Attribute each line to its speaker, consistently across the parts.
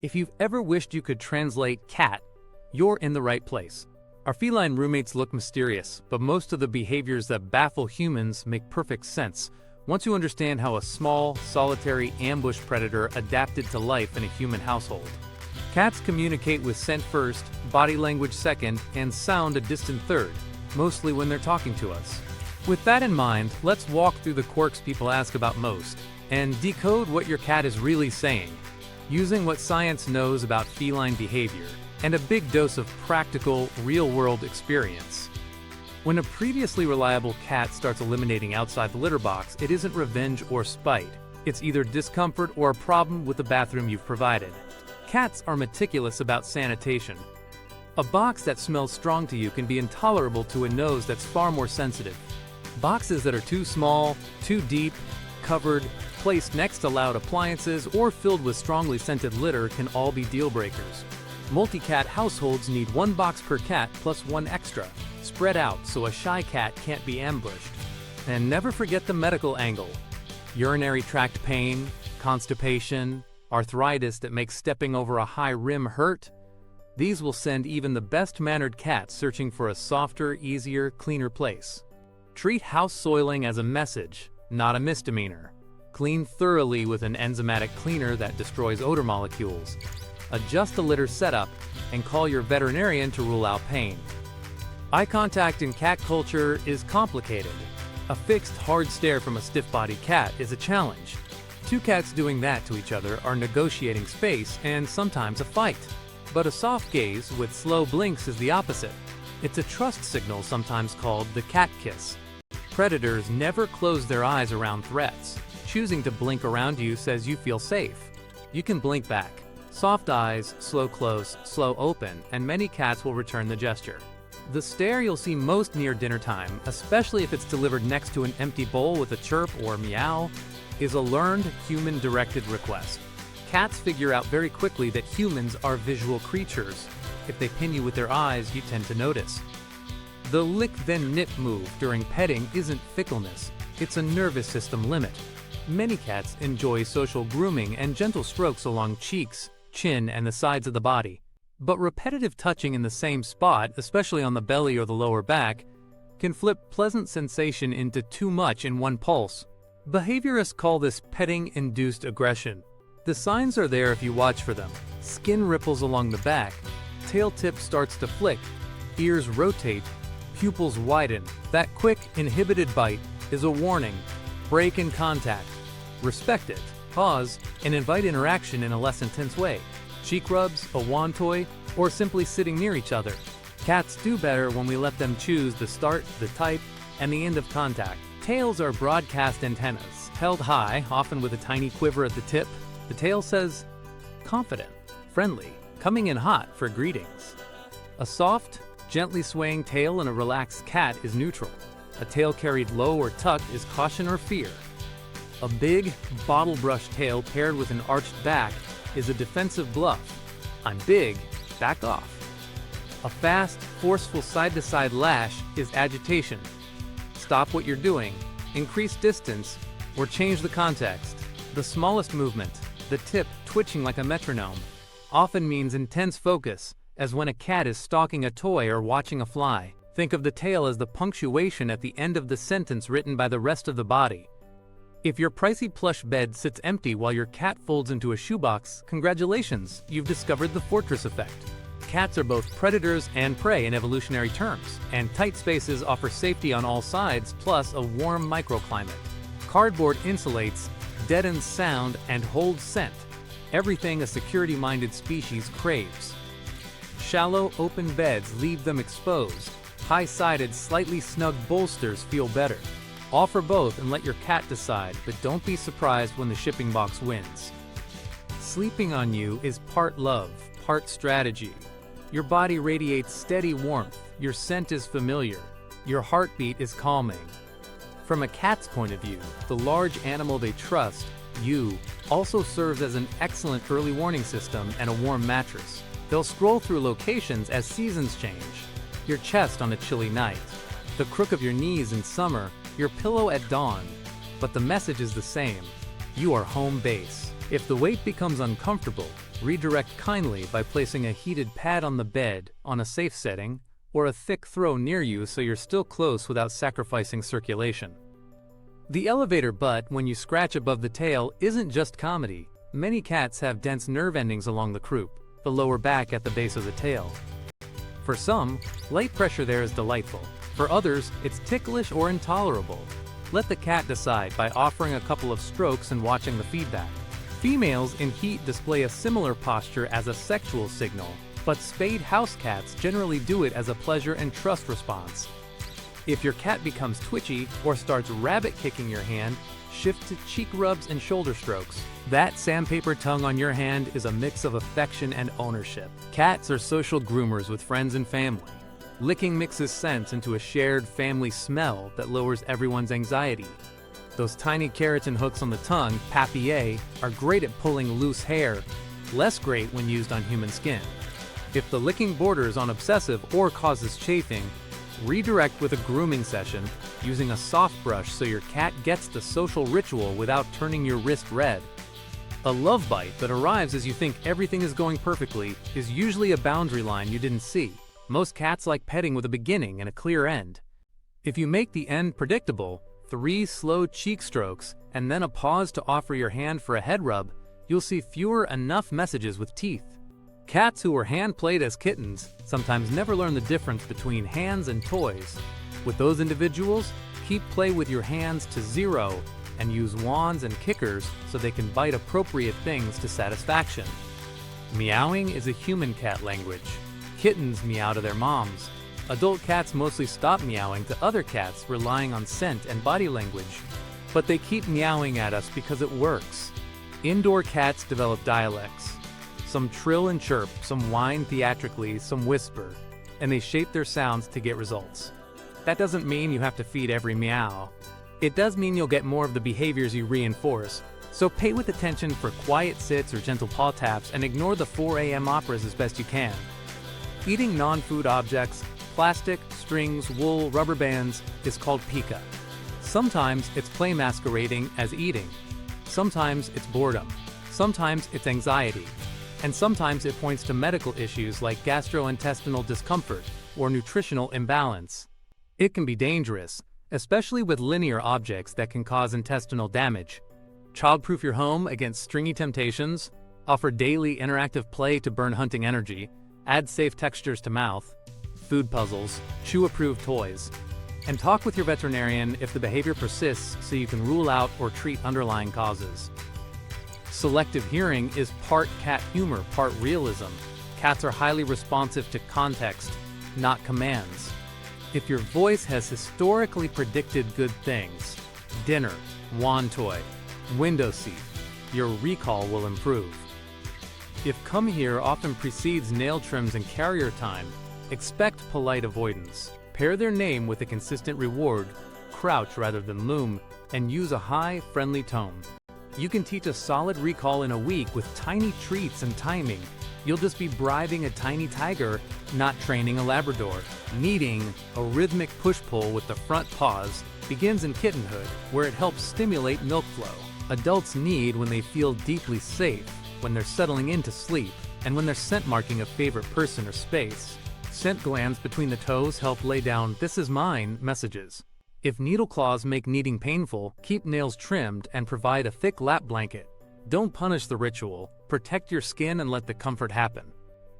Speaker 1: If you've ever wished you could translate cat, you're in the right place. Our feline roommates look mysterious, but most of the behaviors that baffle humans make perfect sense once you understand how a small, solitary ambush predator adapted to life in a human household. Cats communicate with scent first, body language second, and sound a distant third, mostly when they're talking to us. With that in mind, let's walk through the quirks people ask about most and decode what your cat is really saying, using what science knows about feline behavior and a big dose of practical, real-world experience. When a previously reliable cat starts eliminating outside the litter box, it isn't revenge or spite. It's either discomfort or a problem with the bathroom you've provided. Cats are meticulous about sanitation. A box that smells strong to you can be intolerable to a nose that's far more sensitive. Boxes that are too small, too deep, covered, placed next to loud appliances, or filled with strongly scented litter can all be deal breakers. Multi-cat households need one box per cat plus one extra, spread out so a shy cat can't be ambushed. And never forget the medical angle. Urinary tract pain, constipation, arthritis that makes stepping over a high rim hurt. These will send even the best-mannered cats searching for a softer, easier, cleaner place. Treat house soiling as a message, not a misdemeanor. Clean thoroughly with an enzymatic cleaner that destroys odor molecules. Adjust the litter setup and call your veterinarian to rule out pain. Eye contact in cat culture is complicated. A fixed, hard stare from a stiff-bodied cat is a challenge. Two cats doing that to each other are negotiating space and sometimes a fight. But a soft gaze with slow blinks is the opposite. It's a trust signal sometimes called the cat kiss. Predators never close their eyes around threats. Choosing to blink around you says you feel safe. You can blink back. Soft eyes, slow close, slow open, and many cats will return the gesture. The stare you'll see most near dinner time, especially if it's delivered next to an empty bowl with a chirp or meow, is a learned human-directed request. Cats figure out very quickly that humans are visual creatures. If they pin you with their eyes, you tend to notice. The lick then nip move during petting isn't fickleness, it's a nervous system limit. Many cats enjoy social grooming and gentle strokes along cheeks, chin, and the sides of the body. But repetitive touching in the same spot, especially on the belly or the lower back, can flip pleasant sensation into too much in one pulse. Behaviorists call this petting-induced aggression. The signs are there if you watch for them. Skin ripples along the back, tail tip starts to flick, ears rotate, pupils widen. That quick, inhibited bite is a warning. Break in contact. Respect it, pause, and invite interaction in a less intense way. Cheek rubs, a wand toy, or simply sitting near each other. Cats do better when we let them choose the start, the type, and the end of contact. Tails are broadcast antennas, held high, often with a tiny quiver at the tip. The tail says, confident, friendly, coming in hot for greetings. A soft, gently swaying tail in a relaxed cat is neutral. A tail carried low or tucked is caution or fear. A big, bottle brush tail paired with an arched back is a defensive bluff. I'm big, back off. A fast, forceful side-to-side lash is agitation. Stop what you're doing, increase distance, or change the context. The smallest movement, the tip twitching like a metronome, often means intense focus, as when a cat is stalking a toy or watching a fly. Think of the tail as the punctuation at the end of the sentence written by the rest of the body. If your pricey plush bed sits empty while your cat folds into a shoebox, congratulations, you've discovered the fortress effect. Cats are both predators and prey in evolutionary terms, and tight spaces offer safety on all sides, plus a warm microclimate. Cardboard insulates, deadens sound, and holds scent. Everything a security-minded species craves. Shallow, open beds leave them exposed. High-sided, slightly snug bolsters feel better. Offer both and let your cat decide, but don't be surprised when the shipping box wins. Sleeping on you is part love, part strategy. Your body radiates steady warmth, your scent is familiar, your heartbeat is calming. From a cat's point of view, the large animal they trust, you, also serves as an excellent early warning system and a warm mattress. They'll scroll through locations as seasons change. Your chest on a chilly night, the crook of your knees in summer, your pillow at dawn. But the message is the same. You are home base. If the wait becomes uncomfortable, Redirect kindly by placing a heated pad on the bed on a safe setting, or a thick throw near you so you're still close without sacrificing circulation. The elevator butt when you scratch above the tail isn't just comedy. Many cats have dense nerve endings along the croup, the lower back at the base of the tail. For some, light pressure there is delightful. For others, it's ticklish or intolerable. Let the cat decide by offering a couple of strokes and watching the feedback. Females in heat display a similar posture as a sexual signal, but spayed house cats generally do it as a pleasure and trust response. If your cat becomes twitchy or starts rabbit kicking your hand, shift to cheek rubs and shoulder strokes. That sandpaper tongue on your hand is a mix of affection and ownership. Cats are social groomers with friends and family. Licking mixes scents into a shared family smell that lowers everyone's anxiety. Those tiny keratin hooks on the tongue, papillae, are great at pulling loose hair, less great when used on human skin. If the licking borders on obsessive or causes chafing, redirect with a grooming session using a soft brush so your cat gets the social ritual without turning your wrist red. A love bite that arrives as you think everything is going perfectly is usually a boundary line you didn't see. Most cats like petting with a beginning and a clear end. If you make the end predictable, 3 slow cheek strokes, and then a pause to offer your hand for a head rub, you'll see fewer enough messages with teeth. Cats who were hand-played as kittens sometimes never learn the difference between hands and toys. With those individuals, keep play with your hands to 0 and use wands and kickers so they can bite appropriate things to satisfaction. Meowing is a human cat language. Kittens meow to their moms. Adult cats mostly stop meowing to other cats, relying on scent and body language. But they keep meowing at us because it works. Indoor cats develop dialects. Some trill and chirp, some whine theatrically, some whisper, and they shape their sounds to get results. That doesn't mean you have to feed every meow. It does mean you'll get more of the behaviors you reinforce, so pay with attention for quiet sits or gentle paw taps and ignore the 4 a.m. operas as best you can. Eating non-food objects, plastic, strings, wool, rubber bands, is called Pica. Sometimes it's play masquerading as eating. Sometimes it's boredom. Sometimes it's anxiety. And sometimes it points to medical issues like gastrointestinal discomfort or nutritional imbalance. It can be dangerous, especially with linear objects that can cause intestinal damage. Childproof your home against stringy temptations, offer daily interactive play to burn hunting energy, add safe textures to mouth, food puzzles, chew-approved toys, and talk with your veterinarian if the behavior persists so you can rule out or treat underlying causes. Selective hearing is part cat humor, part realism. Cats are highly responsive to context, not commands. If your voice has historically predicted good things, dinner, wand toy, window seat, your recall will improve. If come here often precedes nail trims and carrier time, expect polite avoidance. Pair their name with a consistent reward, crouch rather than loom, and use a high, friendly tone. You can teach a solid recall in a week with tiny treats and timing. You'll just be bribing a tiny tiger, not training a Labrador. Kneading, a rhythmic push-pull with the front paws, begins in kittenhood, where it helps stimulate milk flow. Adults knead when they feel deeply safe, when they're settling into sleep, and when they're scent marking a favorite person or space. Scent glands between the toes help lay down "this is mine" messages. If needle claws make kneading painful, keep nails trimmed and provide a thick lap blanket. Don't punish the ritual, protect your skin and let the comfort happen.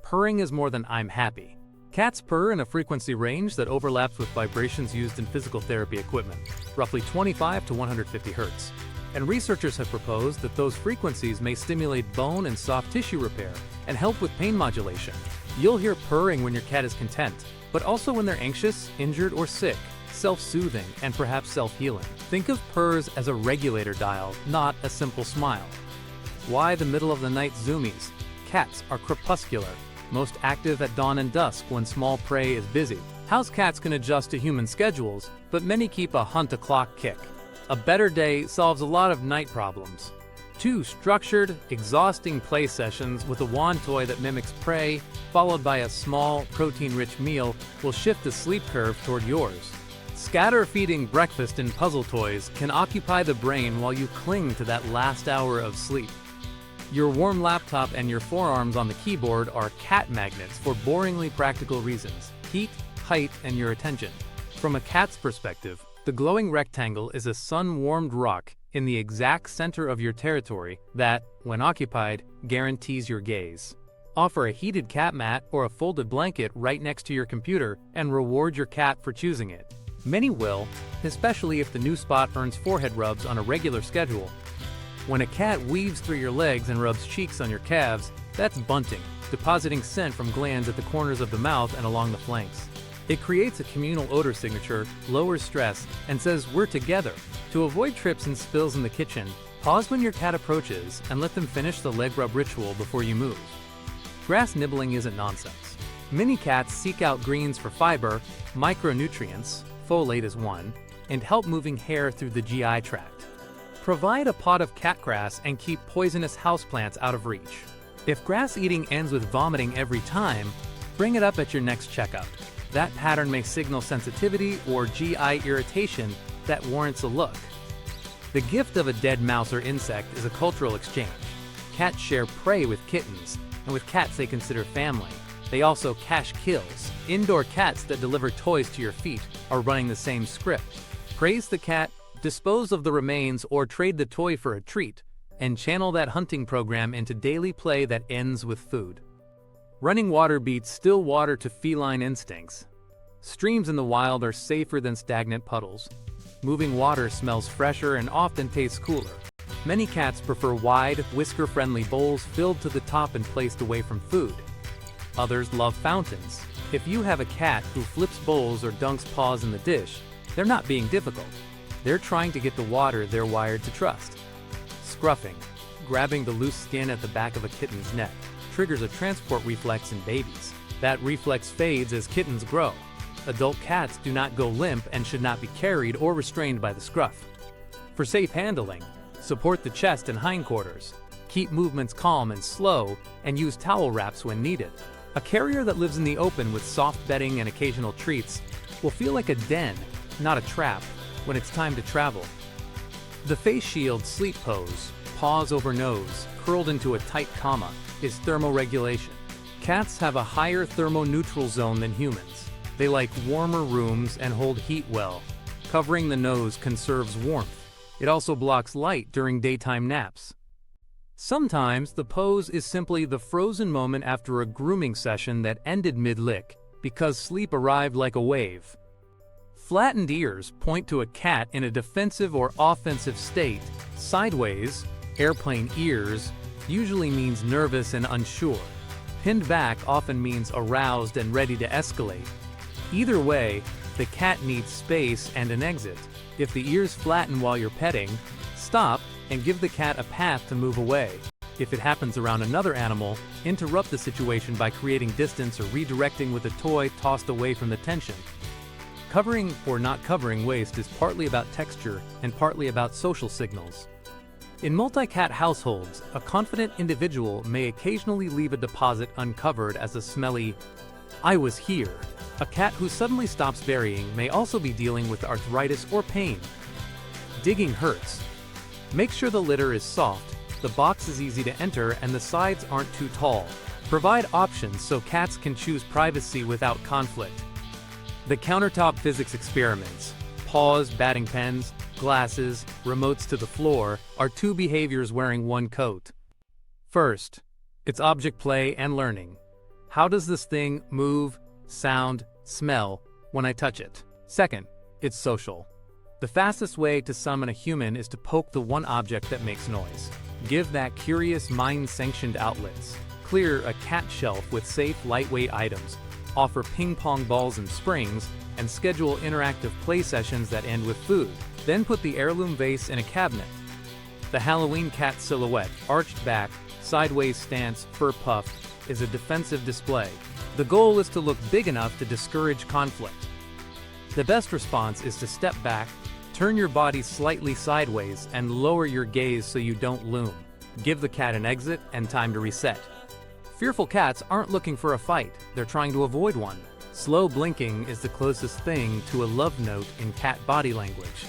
Speaker 1: Purring is more than "I'm happy." Cats purr in a frequency range that overlaps with vibrations used in physical therapy equipment, roughly 25 to 150 Hz. And researchers have proposed that those frequencies may stimulate bone and soft tissue repair and help with pain modulation. You'll hear purring when your cat is content, but also when they're anxious, injured, or sick, self-soothing, and perhaps self-healing. Think of purrs as a regulator dial, not a simple smile. Why the middle of the night zoomies? Cats are crepuscular, most active at dawn and dusk when small prey is busy. House cats can adjust to human schedules, but many keep a hunt-a-clock kick. A better day solves a lot of night problems. 2 structured, exhausting play sessions with a wand toy that mimics prey, followed by a small, protein-rich meal, will shift the sleep curve toward yours. Scatter-feeding breakfast and puzzle toys can occupy the brain while you cling to that last hour of sleep. Your warm laptop and your forearms on the keyboard are cat magnets for boringly practical reasons: heat, height, and your attention. From a cat's perspective, the glowing rectangle is a sun-warmed rock in the exact center of your territory that, when occupied, guarantees your gaze. Offer a heated cat mat or a folded blanket right next to your computer and reward your cat for choosing it. Many will, especially if the new spot earns forehead rubs on a regular schedule. When a cat weaves through your legs and rubs cheeks on your calves, that's bunting, depositing scent from glands at the corners of the mouth and along the flanks. It creates a communal odor signature, lowers stress, and says we're together. To avoid trips and spills in the kitchen, pause when your cat approaches and let them finish the leg rub ritual before you move. Grass nibbling isn't nonsense. Many cats seek out greens for fiber, micronutrients, folate is one, and help moving hair through the GI tract. Provide a pot of cat grass and keep poisonous houseplants out of reach. If grass eating ends with vomiting every time, bring it up at your next checkup. That pattern may signal sensitivity or GI irritation that warrants a look. The gift of a dead mouse or insect is a cultural exchange. Cats share prey with kittens, and with cats they consider family. They also cache kills. Indoor cats that deliver toys to your feet are running the same script. Praise the cat, dispose of the remains, or trade the toy for a treat, and channel that hunting program into daily play that ends with food. Running water beats still water to feline instincts. Streams in the wild are safer than stagnant puddles. Moving water smells fresher and often tastes cooler. Many cats prefer wide, whisker-friendly bowls filled to the top and placed away from food. Others love fountains. If you have a cat who flips bowls or dunks paws in the dish, they're not being difficult. They're trying to get the water they're wired to trust. Scruffing, grabbing the loose skin at the back of a kitten's neck, triggers a transport reflex in babies. That reflex fades as kittens grow. Adult cats do not go limp and should not be carried or restrained by the scruff. For safe handling, support the chest and hindquarters. Keep movements calm and slow, and use towel wraps when needed. A carrier that lives in the open with soft bedding and occasional treats will feel like a den, not a trap, when it's time to travel. The face shield sleep pose, paws over nose, curled into a tight comma, is thermoregulation. Cats have a higher thermoneutral zone than humans. They like warmer rooms and hold heat well. Covering the nose conserves warmth. It also blocks light during daytime naps. Sometimes the pose is simply the frozen moment after a grooming session that ended mid-lick because sleep arrived like a wave. Flattened ears point to a cat in a defensive or offensive state. Sideways, airplane ears, usually means nervous and unsure. Pinned back often means aroused and ready to escalate. Either way, the cat needs space and an exit. If the ears flatten while you're petting, stop and give the cat a path to move away. If it happens around another animal, interrupt the situation by creating distance or redirecting with a toy tossed away from the tension. Covering or not covering waste is partly about texture and partly about social signals. In multi-cat households, a confident individual may occasionally leave a deposit uncovered as a smelly, "I was here." A cat who suddenly stops burying may also be dealing with arthritis or pain. Digging hurts. Make sure the litter is soft, the box is easy to enter, and the sides aren't too tall. Provide options so cats can choose privacy without conflict. The countertop physics experiments, paws, batting pens, glasses, remotes to the floor, are two behaviors wearing one coat. First, it's object play and learning. How does this thing move, sound, smell when I touch it? Second, it's social. The fastest way to summon a human is to poke the one object that makes noise. Give that curious mind-sanctioned outlets. Clear a cat shelf with safe, lightweight items. Offer ping-pong balls and springs, and schedule interactive play sessions that end with food. Then put the heirloom vase in a cabinet. The Halloween cat silhouette, arched back, sideways stance, fur puff, is a defensive display. The goal is to look big enough to discourage conflict. The best response is to step back, turn your body slightly sideways, and lower your gaze so you don't loom. Give the cat an exit and time to reset. Fearful cats aren't looking for a fight, they're trying to avoid one. Slow blinking is the closest thing to a love note in cat body language.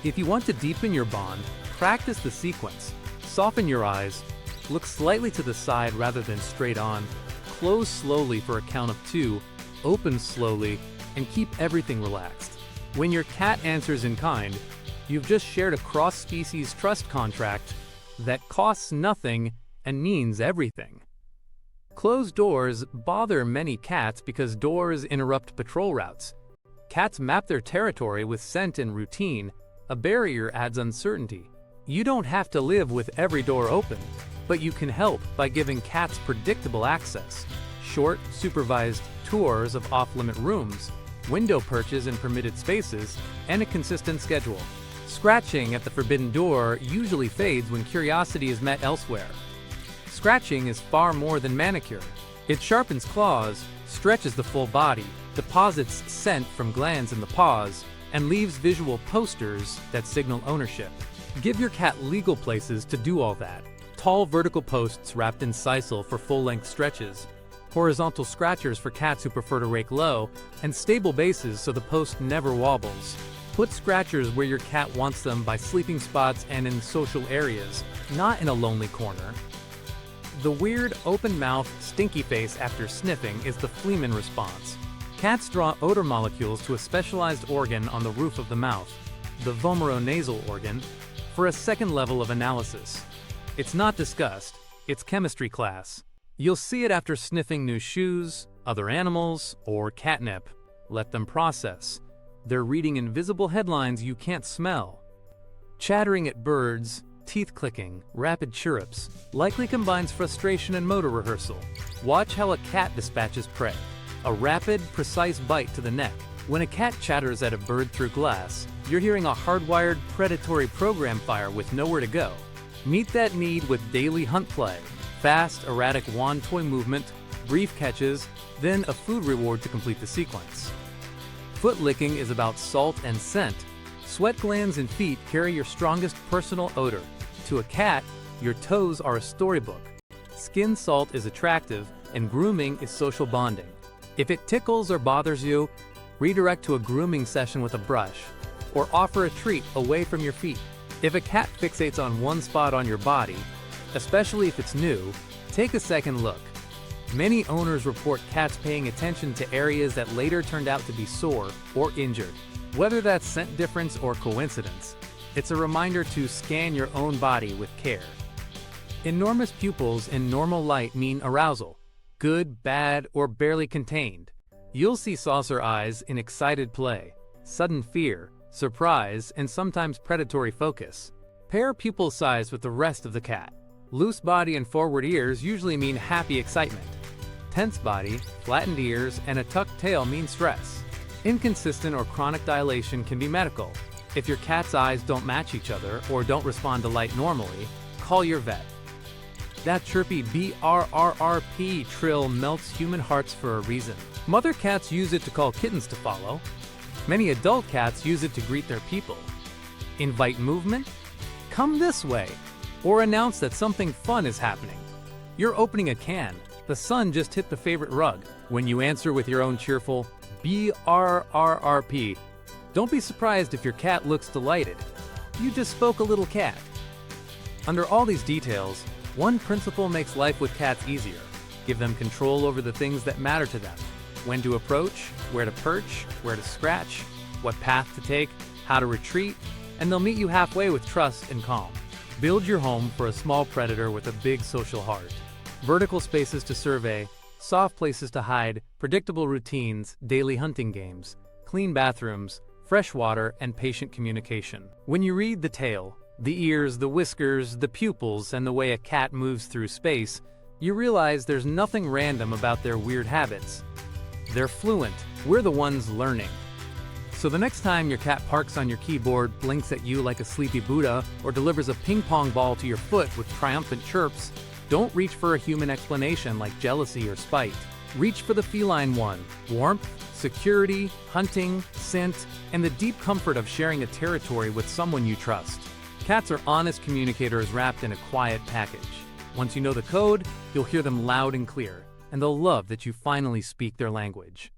Speaker 1: If you want to deepen your bond, practice the sequence. Soften your eyes, Look slightly to the side rather than straight on. Close slowly for a count of 2, open slowly, and keep everything relaxed. When your cat answers in kind, you've just shared a cross-species trust contract that costs nothing and means everything. Closed doors bother many cats because doors interrupt patrol routes. Cats map their territory with scent and routine. A barrier adds uncertainty. You don't have to live with every door open, but you can help by giving cats predictable access. Short, supervised tours of off-limit rooms, window perches in permitted spaces, and a consistent schedule. Scratching at the forbidden door usually fades when curiosity is met elsewhere. Scratching is far more than manicure. It sharpens claws, stretches the full body, deposits scent from glands in the paws, and leaves visual posters that signal ownership. Give your cat legal places to do all that. Tall vertical posts wrapped in sisal for full-length stretches, horizontal scratchers for cats who prefer to rake low, and stable bases so the post never wobbles. Put scratchers where your cat wants them by sleeping spots and in social areas, not in a lonely corner. The weird, open-mouth, stinky face after sniffing is the Fleeman response. Cats draw odor molecules to a specialized organ on the roof of the mouth, the vomeronasal organ, for a second level of analysis. It's not discussed, it's chemistry class. You'll see it after sniffing new shoes, other animals, or catnip. Let them process. They're reading invisible headlines you can't smell. Chattering at birds, teeth clicking, rapid chirrups, likely combines frustration and motor rehearsal. Watch how a cat dispatches prey. A rapid, precise bite to the neck. When a cat chatters at a bird through glass, you're hearing a hardwired predatory program fire with nowhere to go. Meet that need with daily hunt play. Fast, erratic wand toy movement, brief catches, then a food reward to complete the sequence. Foot licking is about salt and scent. Sweat glands and feet carry your strongest personal odor. To a cat, your toes are a storybook. Skin salt is attractive, and grooming is social bonding. If it tickles or bothers you, redirect to a grooming session with a brush, or offer a treat away from your feet. If a cat fixates on one spot on your body, especially if it's new, take a second look. Many owners report cats paying attention to areas that later turned out to be sore or injured. Whether that's scent difference or coincidence, it's a reminder to scan your own body with care. Enormous pupils in normal light mean arousal, good, bad, or barely contained. You'll see saucer eyes in excited play, sudden fear, surprise, and sometimes predatory focus. Pair pupil size with the rest of the cat. Loose body and forward ears usually mean happy excitement. Tense body, flattened ears, and a tucked tail mean stress. Inconsistent or chronic dilation can be medical. If your cat's eyes don't match each other or don't respond to light normally, call your vet. That chirpy BRRRP trill melts human hearts for a reason. Mother cats use it to call kittens to follow. Many adult cats use it to greet their people. Invite movement? Come this way. Or announce that something fun is happening. You're opening a can. The sun just hit the favorite rug. When you answer with your own cheerful BRRRP, don't be surprised if your cat looks delighted. You just spoke a little cat. Under all these details, one principle makes life with cats easier. Give them control over the things that matter to them. When to approach, where to perch, where to scratch, what path to take, how to retreat, and they'll meet you halfway with trust and calm. Build your home for a small predator with a big social heart. Vertical spaces to survey, soft places to hide, predictable routines, daily hunting games, clean bathrooms, fresh water, and patient communication. When you read the tail, the ears, the whiskers, the pupils, and the way a cat moves through space, you realize there's nothing random about their weird habits. They're fluent. We're the ones learning. So the next time your cat parks on your keyboard, blinks at you like a sleepy Buddha, or delivers a ping pong ball to your foot with triumphant chirps, don't reach for a human explanation like jealousy or spite. Reach for the feline one: warmth, security, hunting, scent, and the deep comfort of sharing a territory with someone you trust. Cats are honest communicators wrapped in a quiet package. Once you know the code, you'll hear them loud and clear, and they'll love that you finally speak their language.